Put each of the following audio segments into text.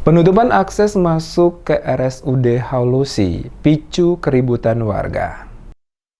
Penutupan akses masuk ke RSUD Haulusi, picu keributan warga.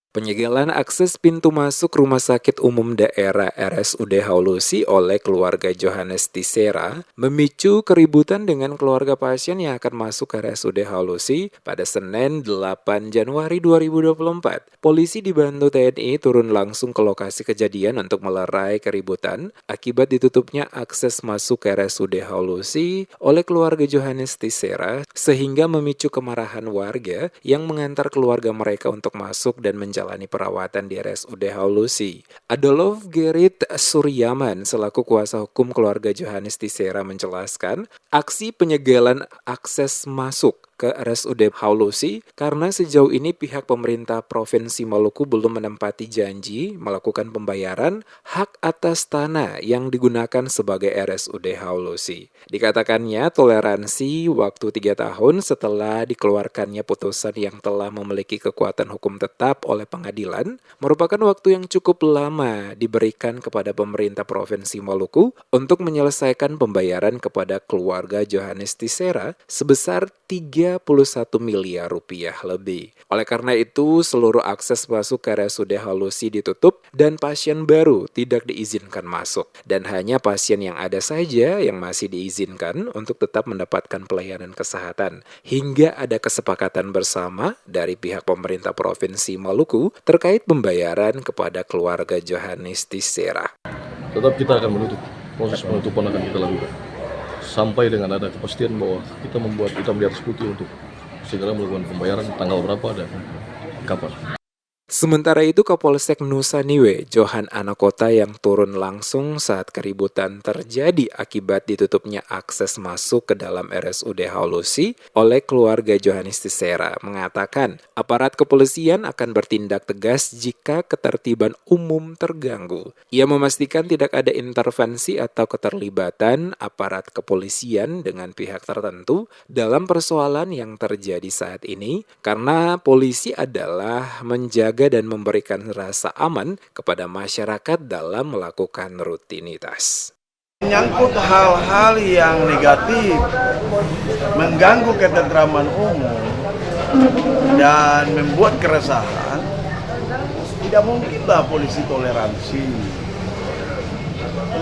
Penyegelan akses pintu masuk Rumah Sakit Umum Daerah RSUD Haulusi oleh keluarga Johannes Tisera memicu keributan dengan keluarga pasien yang akan masuk ke RSUD Haulusi pada Senin 8 Januari 2024. Polisi dibantu TNI turun langsung ke lokasi kejadian untuk melerai keributan akibat ditutupnya akses masuk ke RSUD Haulusi oleh keluarga Johannes Tisera sehingga memicu kemarahan warga yang mengantar keluarga mereka untuk masuk dan menjalani perawatan di RSUD Haulusi. Adolf Gerrit Suryaman selaku kuasa hukum keluarga Johannes Tisera menjelaskan, aksi penyegelan akses masuk ke RSUD Haulusi karena sejauh ini pihak pemerintah Provinsi Maluku belum menempati janji melakukan pembayaran hak atas tanah yang digunakan sebagai RSUD Haulusi. Dikatakannya toleransi waktu 3 tahun setelah dikeluarkannya putusan yang telah memiliki kekuatan hukum tetap oleh pengadilan merupakan waktu yang cukup lama diberikan kepada pemerintah Provinsi Maluku untuk menyelesaikan pembayaran kepada keluarga Johannes Tisera sebesar 31 miliar rupiah lebih. Oleh karena itu, seluruh akses masuk ke RSUD Haulusi ditutup dan pasien baru tidak diizinkan masuk. Dan hanya pasien yang ada saja yang masih diizinkan untuk tetap mendapatkan pelayanan kesehatan. Hingga ada kesepakatan bersama dari pihak pemerintah Provinsi Maluku terkait pembayaran kepada keluarga Johannes Tisera. Tetap kita akan menutup, proses penutupan akan kita lakukan sampai dengan ada kepastian bahwa kita membuat hitam di atas putih untuk segera melakukan pembayaran tanggal berapa dan kapan. Sementara itu, Kapolsek Nusa Niue, Johan Anakota yang turun langsung saat keributan terjadi akibat ditutupnya akses masuk ke dalam RSUD Haulusi oleh keluarga Johannes Tisera, mengatakan aparat kepolisian akan bertindak tegas jika ketertiban umum terganggu. Ia memastikan tidak ada intervensi atau keterlibatan aparat kepolisian dengan pihak tertentu dalam persoalan yang terjadi saat ini, karena polisi adalah menjaga dan memberikan rasa aman kepada masyarakat dalam melakukan rutinitas. Menyangkut hal-hal yang negatif, mengganggu ketentraman umum, dan membuat keresahan, tidak mungkinlah polisi toleransi.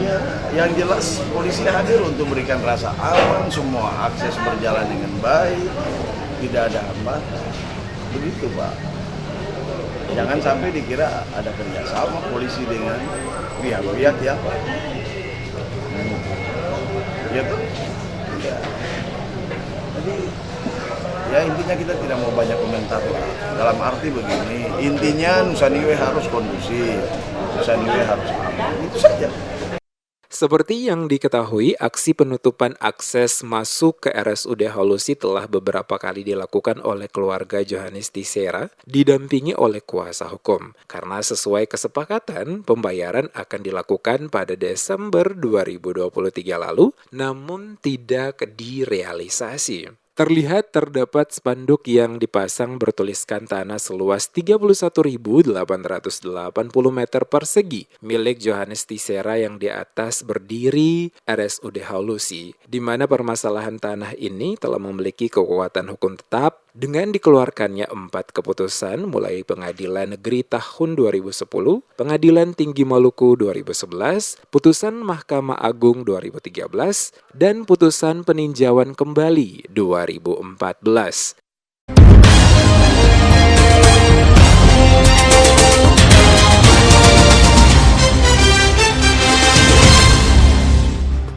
Ya, yang jelas polisi hadir untuk memberikan rasa aman, semua akses berjalan dengan baik, tidak ada hambatan. Begitu, Pak. Jangan sampai dikira ada kerjasama polisi dengan pihak-pihak yang ya tuh tidak. Jadi ya intinya kita tidak mau banyak komentar lah. Dalam arti begini, intinya Nusa Niue harus kondusif, Nusa Niue harus aman, itu saja. Seperti yang diketahui, aksi penutupan akses masuk ke RSUD Haulusi telah beberapa kali dilakukan oleh keluarga Johannes Tisera didampingi oleh kuasa hukum. Karena sesuai kesepakatan, pembayaran akan dilakukan pada Desember 2023 lalu, namun tidak direalisasi. Terlihat terdapat spanduk yang dipasang bertuliskan tanah seluas 31.880 meter persegi milik Johannes Tisera yang di atas berdiri RSUD Haulusi, di mana permasalahan tanah ini telah memiliki kekuatan hukum tetap dengan dikeluarkannya 4 keputusan mulai Pengadilan Negeri tahun 2010, Pengadilan Tinggi Maluku 2011, Putusan Mahkamah Agung 2013, dan Putusan Peninjauan Kembali 2014.